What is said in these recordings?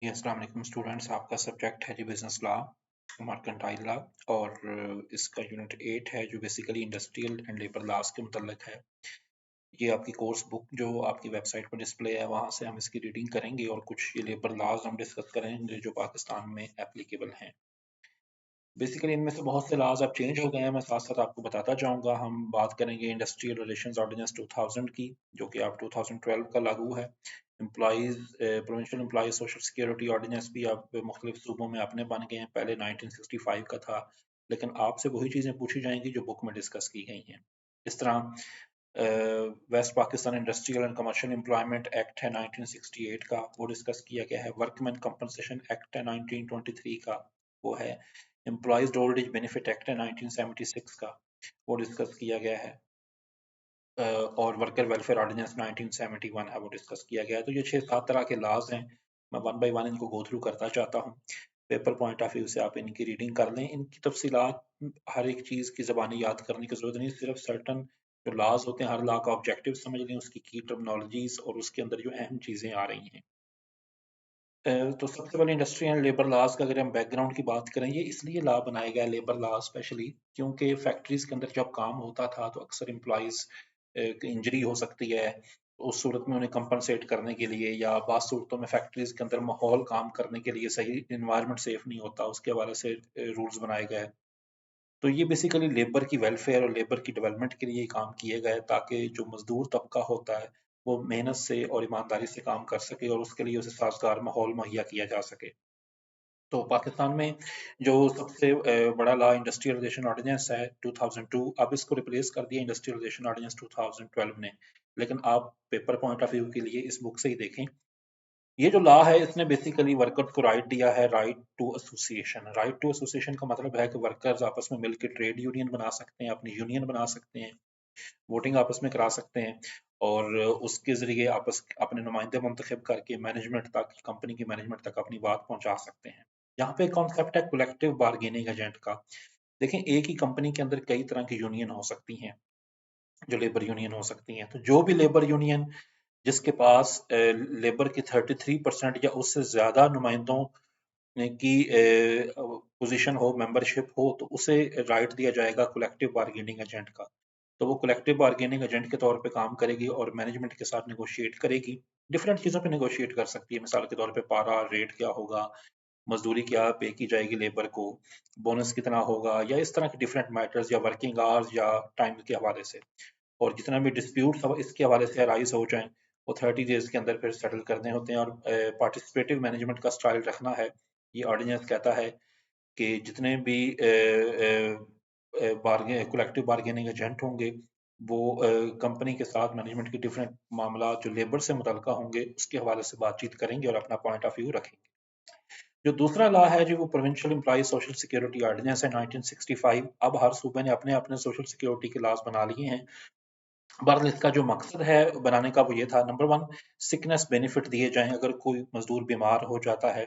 जी, अस्सलाम वालेकुम स्टूडेंट्स। आपका सब्जेक्ट है जी बिजनेस लॉ, मर्केंटाइल लॉ और इसका यूनिट 8 है जो basically industrial and labour laws के मुतल्लिक है। ये आपकी कोर्स बुक जो आपकी वेबसाइट पर डिस्प्ले है वहाँ से हम इसकी रीडिंग करेंगे और कुछ ये लेबर लॉज हम डिस्कस करेंगे जो पाकिस्तान में एप्लीकेबल हैं। बेसिकली इनमें से बहुत से लॉज अब चेंज हो गए हैं, मैं साथ साथ आपको बताता जाऊंगा। हम बात करेंगे इंडस्ट्रियल रिलेशंस ऑर्डिनेंस 2000 की, जो कि आप 2012 का लागू है। Employees provincial employees social security ordinance भी अब मुख्तलिफ सूबों में अपने बन गए हैं, पहले 1965 का था, लेकिन आपसे वही चीज़ें पूछी जाएंगी जो बुक में डिस्कस की गई हैं। इस तरह West Pakistan industrial and commercial employment act है 1968 का, वो डिस्कस किया गया है। वर्कमैन कंपनसेशन एक्ट है 1923 का, वो है। Employees old age benefit act है 1976 का, वो डिस्कस किया गया है। और वर्कर वेलफेयर ऑर्डिनेंस 1971 है, वो डिस्कस किया गया है। तो ये 6-7 तरह के लॉज हैं। मैं वन बाय वन इनको गो थ्रू करता चाहता हूँ। पेपर पॉइंट ऑफ व्यू से आप इनकी रीडिंग कर लें। इनकी तफसीलात, हर एक चीज़ की ज़बानी याद करने की ज़रूरत नहीं, सिर्फ सर्टन जो लॉज होते हैं हर लॉ का ऑब्जेक्टिव समझ लें, उसकी की टर्मिनोलॉजीज और उसके अंदर जो अहम चीज़ें आ रही हैं। तो सबसे पहले इंडस्ट्री एंड लेबर लॉज का अगर हम बैकग्राउंड की बात करें, ये इसलिए लॉ बनाया गया लेबर लॉ स्पेशली क्योंकि फैक्ट्रीज के अंदर जब काम होता था तो अक्सर एम्प्लॉयज की इंजरी हो सकती है। उस सूरत में उन्हें कंपनसेट करने के लिए या बाज़ सूरतों में फैक्ट्रीज के अंदर माहौल काम करने के लिए सही इन्वायरमेंट सेफ नहीं होता, उसके हवाले से रूल्स बनाए गए। तो ये बेसिकली लेबर की वेलफेयर और लेबर की डेवलपमेंट के लिए काम किए गए ताकि जो मजदूर तबका होता है वो मेहनत से और ईमानदारी से काम कर सके और उसके लिए उसे साजगार माहौल मुहैया किया जा सके। तो पाकिस्तान में जो सबसे बड़ा लॉ इंडस्ट्रियल रिलेशन ऑर्डिनेंस है 2002, अब इसको रिप्लेस कर दिया इंडस्ट्रियल रिलेशन ऑर्डिनेंस 2012 ने। लेकिन आप पेपर पॉइंट ऑफ व्यू के लिए इस बुक से ही देखें। ये जो लॉ है इसने बेसिकली वर्कर्स को राइट दिया है, right to association. Right to association का मतलब है कि वर्कर्स आपस में मिलकर ट्रेड यूनियन बना सकते हैं, अपनी यूनियन बना सकते हैं, वोटिंग आपस में करा सकते हैं और उसके जरिए आपस अपने नुमाइंदे मुंतखब करके मैनेजमेंट तक, कंपनी की मैनेजमेंट तक अपनी बात पहुंचा सकते हैं। यहाँ पे कॉन्सेप्ट है कलेक्टिव बार्गेनिंग एजेंट का। देखें, एक ही कंपनी के अंदर कई तरह की यूनियन हो सकती हैं, जो लेबर यूनियन हो सकती हैं। तो जो भी लेबर यूनियन जिसके पास लेबर की 33% या उससे ज्यादा नुमाइंदों की पोजीशन हो, मेंबरशिप हो, तो उसे राइट दिया जाएगा कलेक्टिव बार्गेनिंग एजेंट का। तो वो कलेक्टिव बार्गेनिंग एजेंट के तौर पे काम करेगी और मैनेजमेंट के साथ नेगोशिएट करेगी। डिफरेंट चीज़ों पे नेगोशिएट कर सकती है, मिसाल के तौर पे पारा रेट क्या होगा, मजदूरी क्या पे की जाएगी लेबर को, बोनस कितना होगा, या इस तरह के डिफरेंट मैटर्स, या वर्किंग आवर्स या टाइम के हवाले से। और जितना भी डिस्प्यूट इसके हवाले से अराइज हो जाएं वो 30 डेज के अंदर फिर सेटल करने होते हैं। और पार्टिसिपेटिव मैनेजमेंट का स्टाइल रखना है। ये ऑर्डिनेंस कहता है कि जितने भी कलेक्टिव बार्गेनिंग एजेंट होंगे वो कंपनी के साथ मैनेजमेंट के डिफरेंट मामला जो लेबर से मुतल्लिका होंगे उसके हवाले से बातचीत करेंगे और अपना पॉइंट ऑफ व्यू रखेंगे। जो दूसरा लॉ है जो वो provincial employees social security ordinance है 1965। अब हर सूबे ने अपने अपने सोशल सिक्योरिटी के लॉज बना लिए हैं। बहरहाल इसका जो मकसद है बनाने का वो ये था, नंबर वन, सिकनेस बेनिफिट दिए जाएं। अगर कोई मजदूर बीमार हो जाता है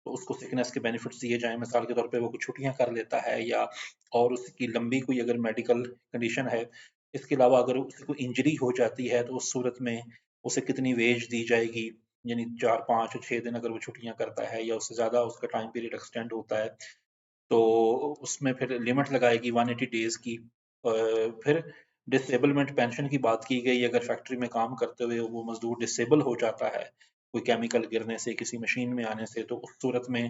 तो उसको सिकनेस के बेनिफिट्स दिए जाएं, मिसाल के तौर पे वो कुछ छुट्टियां कर लेता है या और उसकी लंबी कोई अगर मेडिकल कंडीशन है। इसके अलावा अगर उसको कोई इंजरी हो जाती है तो उस सूरत में उसे कितनी वेज दी जाएगी, यानी 4, 5 और 6 दिन अगर वो छुट्टियां करता है या उससे ज्यादा उसका टाइम पीरियड एक्सटेंड होता है तो उसमें फिर लिमिट लगाएगी 180 डेज की। फिर डिसेबलमेंट पेंशन की बात की गई, अगर फैक्ट्री में काम करते हुए वो मजदूर डिसेबल हो जाता है कोई केमिकल गिरने से, किसी मशीन में आने से, तो उस सूरत में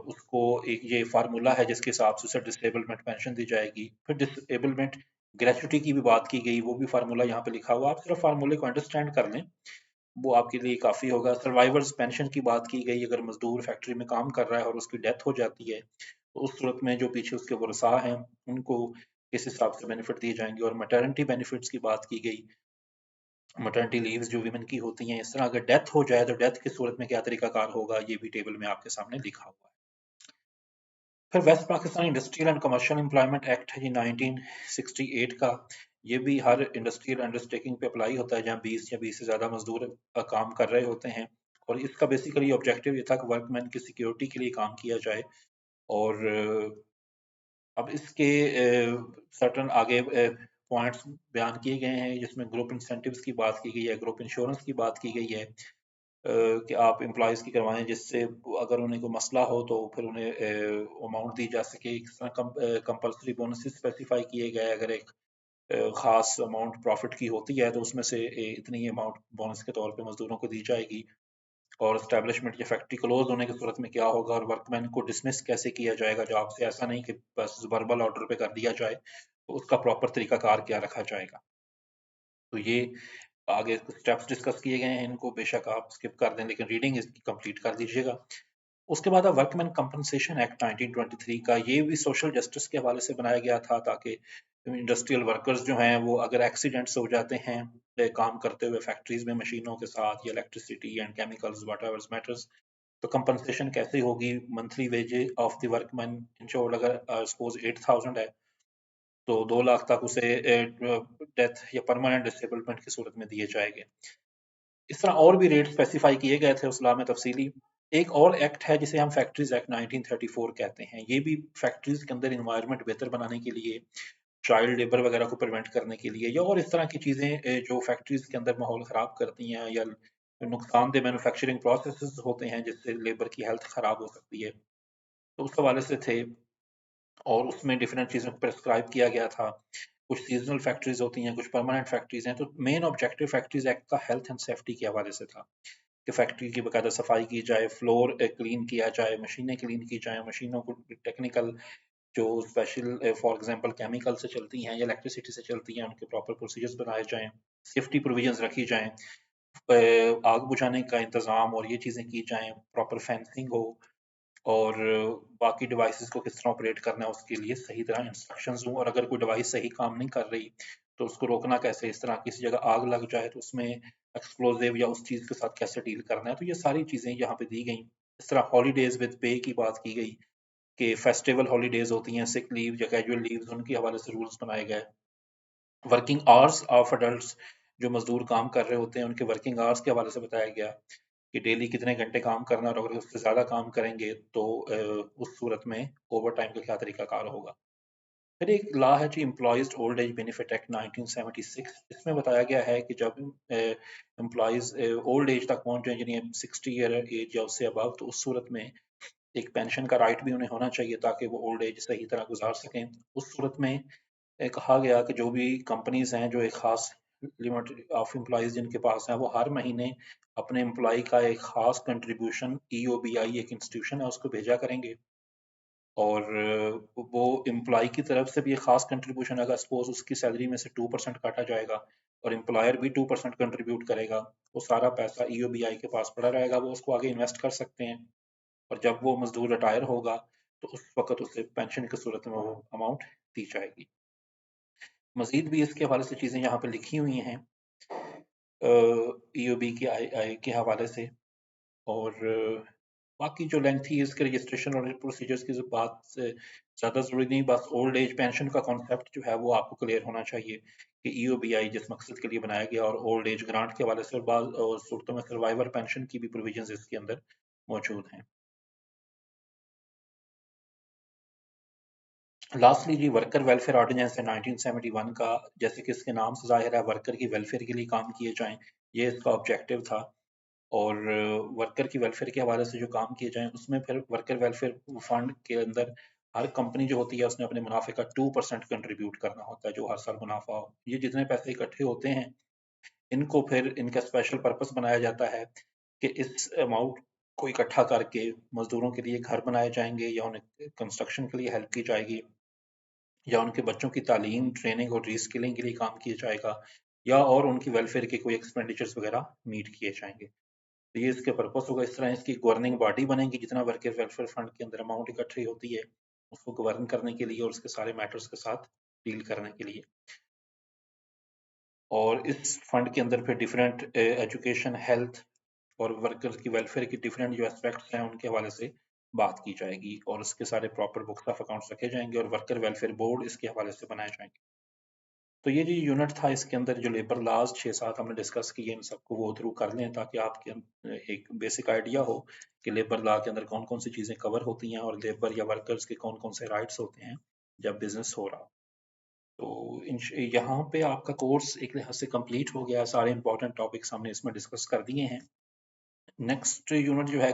उसको एक ये फार्मूला है जिसके हिसाब से उसे डिसेबलमेंट पेंशन दी जाएगी। फिर डिसेबलमेंट ग्रेचुटी की भी बात की गई, वो भी फार्मूला यहाँ पे लिखा हुआ, आप सिर्फ फार्मूले को अंडरस्टैंड कर लें, वो आपके लिए काफ़ी होगा। सर्वाइवर्स पेंशन की बात की गई, अगर मजदूर फैक्ट्री में काम कर रहा है और उसकी डेथ हो जाती है तो उस सूरत में जो पीछे उसके वर्सा हैं उनको किस हिसाब से बेनिफिट दिए जाएंगे। और मैटरनिटी बेनिफिट्स की बात की गई, मैटरनिटी लीव्स जो वीमेन की होती हैं। इस तरह अगर डेथ हो जाए तो डेथ की सूरत में क्या तरीकाकार होगा, ये भी टेबल में आपके सामने लिखा हुआ है। फिर West Pakistan industrial and commercial employment act है जी 1968 का। ये भी हर इंडस्ट्रियल अंडरटेकिंग पे अप्लाई होता है जहाँ 20 या 20 से ज़्यादा मजदूर काम कर रहे होते हैं। और इसका बेसिकली ऑब्जेक्टिव ये था कि वर्कमैन की सिक्योरिटी के लिए काम किया जाए। और अब इसके सर्टन आगे पॉइंट्स बयान किए गए हैं जिसमें ग्रुप इंसेंटिव्स की बात की गई है, ग्रुप इंश्योरेंस की बात की गई है। कि आप एम्प्लॉयज़ की करवाएं, जिससे अगर उन्हें कोई मसला हो तो फिर उन्हें अमाउंट दी जा सके। इस तरह कंपल्सरी बोनसेस स्पेसिफाई किए गए, अगर एक खास अमाउंट प्रॉफिट की होती है तो उसमें से इतनी अमाउंट बोनस के तौर पे मजदूरों को दी जाएगी। और स्टैब्लिशमेंट या फैक्ट्री क्लोज होने की सूरत में क्या होगा, और वर्कमैन को डिसमिस कैसे किया जाएगा जॉब से। ऐसा नहीं कि बस वर्बल ऑर्डर पे कर दिया जाए, तो उसका प्रॉपर तरीकाकार क्या रखा जाएगा। तो ये आगे स्टेप्स डिस्कस किए गए हैं, इनको बेशक आप स्किप कर दें लेकिन रीडिंग इसकी कंप्लीट कर दीजिएगा। उसके बाद वर्कमैन कंपनसेशन एक्ट 1923 का, ये भी सोशल जस्टिस के हवाले से बनाया गया था, ताकि इंडस्ट्रियल वर्कर्स जो हैं वो अगर एक्सीडेंट्स हो जाते हैं काम करते हुए फैक्ट्रीज में मशीनों के साथ, या electricity and chemicals what ever matters, तो कंपनसेशन कैसे होगी। Monthly wages of the workman insured, अगर सपोज 8,000 है तो 2 लाख तक उसे डेथ या परमानेंट डिसेबलमेंट की सूरत में दिए जाएंगे। इस तरह और भी रेट स्पेसिफाई किए गए थे उस लॉ में तफसीली। एक और एक्ट है जिसे हम फैक्ट्रीज एक्ट 1934 कहते हैं। ये भी फैक्ट्रीज के अंदर इन्वायरमेंट बेहतर बनाने के लिए, चाइल्ड लेबर वगैरह को प्रिवेंट करने के लिए, या और इस तरह की चीजें जो फैक्ट्रीज के अंदर माहौल खराब करती हैं, या नुकसानदेह मैन्युफैक्चरिंग प्रोसेसेस होते हैं जिससे लेबर की हेल्थ खराब हो सकती है, तो उस हवाले से थे। और उसमें डिफरेंट चीज़ों को प्रेस्क्राइब किया गया था। कुछ सीजनल फैक्ट्रीज होती हैं, कुछ परमानेंट फैक्ट्रीज हैं। तो मेन ऑब्जेक्टिव फैक्ट्रीज एक्ट का हेल्थ एंड सेफ्टी के हवाले से था कि फैक्ट्री की बाकायदा सफाई की जाए, फ्लोर क्लीन किया जाए, मशीनें क्लीन की जाए, मशीनों को टेक्निकल जो स्पेशल फॉर एग्जांपल केमिकल से चलती हैं या इलेक्ट्रिसिटी से चलती हैं, उनके प्रॉपर प्रोसीजर्स बनाए जाएं, सेफ्टी प्रोविजंस रखी जाएं, आग बुझाने का इंतजाम और ये चीज़ें की जाएं, प्रॉपर फेंसिंग हो, और बाकी डिवाइसेस को किस तरह ऑपरेट करना है उसके लिए सही तरह इंस्ट्रक्शंस दूँ। और अगर कोई डिवाइस सही काम नहीं कर रही तो उसको रोकना कैसे, इस तरह किसी जगह आग लग जाए तो उसमें एक्सप्लोजिव या उस चीज़ के साथ कैसे डील करना है, तो ये सारी चीज़ें यहाँ पे दी गई। इस तरह हॉलीडेज विद पे की बात की गई कि फेस्टिवल हॉलीडेज होती हैं, सिक लीव या कैजुअल लीव्स, उनके हवाले से रूल्स बनाए गए। वर्किंग आवर्स ऑफ अडल्ट्स, जो मजदूर काम कर रहे होते हैं उनके वर्किंग आवर्स के हवाले से बताया गया कि डेली कितने घंटे काम करना, और अगर उससे ज़्यादा काम करेंगे तो उस सूरत में ओवर टाइम का क्या तरीकाकार होगा। फिर एक लॉ है जी, employees old age benefit act 1976। इसमें बताया गया है कि जब एम्प्लॉयज ओल्ड एज तक पहुंच जाए, यानी 60 ईयर एज या उससे अबव, तो उस सूरत में एक पेंशन का राइट भी उन्हें होना चाहिए ताकि वो ओल्ड एज सही तरह गुजार सकें। उस सूरत में कहा गया कि जो भी कंपनीज हैं जो एक खास लिमिट ऑफ एम्प्लॉयज जिनके पास हैं, वो हर महीने अपने एम्प्लॉय का एक खास कंट्रीब्यूशन, EOBI एक इंस्टीट्यूशन है, उसको भेजा करेंगे। और वो एम्प्लॉय की तरफ से भी एक खास कंट्रीब्यूशन, अगर सपोज उसकी सैलरी में से 2% काटा जाएगा और एम्प्लॉयर भी 2% कंट्रीब्यूट करेगा, वो सारा पैसा EOBI के पास पड़ा रहेगा, वो उसको आगे इन्वेस्ट कर सकते हैं। और जब वो मजदूर रिटायर होगा तो उस वक्त उसे पेंशन की सूरत में वो अमाउंट दी जाएगी। मजीद भी इसके हवाले से चीज़ें यहाँ पे लिखी हुई हैं EOB के आई के हवाले से। और बाकी जो लेंथी इसके रजिस्ट्रेशन और प्रोसीजर्स की जो बात से ज़्यादा ज़रूरी नहीं, बस ओल्ड एज पेंशन का कॉन्सेप्ट जो है वो आपको क्लियर होना चाहिए कि EOBI जिस मकसद के लिए बनाया गया, और ओल्ड एज ग्रांट के हवाले से, और बाद और सूरतों में सर्वाइवर पेंशन की भी प्रोविजंस इसके अंदर मौजूद हैं। लास्टली जी, वर्कर वेलफेयर ऑर्डिनेंस है 1971 का। जैसे कि इसके नाम से जाहिर है, वर्कर की वेलफेयर के लिए काम किए जाएं, ये इसका ऑब्जेक्टिव था। और वर्कर की वेलफेयर के हवाले से जो काम किए जाएं, उसमें फिर वर्कर वेलफेयर फंड के अंदर हर कंपनी जो होती है उसने अपने मुनाफे का 2% कंट्रीब्यूट करना होता है, जो हर साल मुनाफा हो। ये जितने पैसे इकट्ठे होते हैं, इनको फिर इनका स्पेशल पर्पस बनाया जाता है कि इस अमाउंट को इकट्ठा करके मजदूरों के लिए घर बनाए जाएंगे, या उन्हें कंस्ट्रक्शन के लिए हेल्प की जाएगी, या उनके बच्चों की तालीम, ट्रेनिंग और रीस्किलिंग के लिए काम किया जाएगा, या और उनकी वेलफेयर के कोई एक्सपेंडिचर्स वगैरह मीट किए जाएंगे। तो ये इसके पर्पस होगा। इस तरह इसकी गवर्निंग बॉडी बनेगी, जितना वर्कर वेलफेयर फंड के अंदर अमाउंट इकट्ठी होती है उसको गवर्न करने के लिए और उसके सारे मैटर्स के साथ डील करने के लिए। और इस फंड के अंदर फिर डिफरेंट एजुकेशन, हेल्थ और वर्कर्स की वेलफेयर की डिफरेंट जो एस्पेक्ट्स हैं उनके हवाले से बात की जाएगी, और उसके सारे प्रॉपर बुक्स ऑफ अकाउंट्स रखे जाएंगे, और वर्कर वेलफेयर बोर्ड इसके हवाले से बनाए जाएंगे। तो ये जो यूनिट था, इसके अंदर जो लेबर लॉज 6-7 हमने डिस्कस किए, इन सबको वो थ्रू कर लें ताकि आपके एक बेसिक आइडिया हो कि लेबर लॉ के अंदर कौन कौन सी चीज़ें कवर होती हैं, और लेबर या वर्कर्स के कौन कौन से राइट्स होते हैं जब बिजनेस हो रहा। तो यहाँ पे आपका कोर्स एक लिहाज से कंप्लीट हो गया। सारे इंपॉर्टेंट टॉपिक्स हमने इसमें डिस्कस कर दिए हैं। नेक्स्ट यूनिट जो है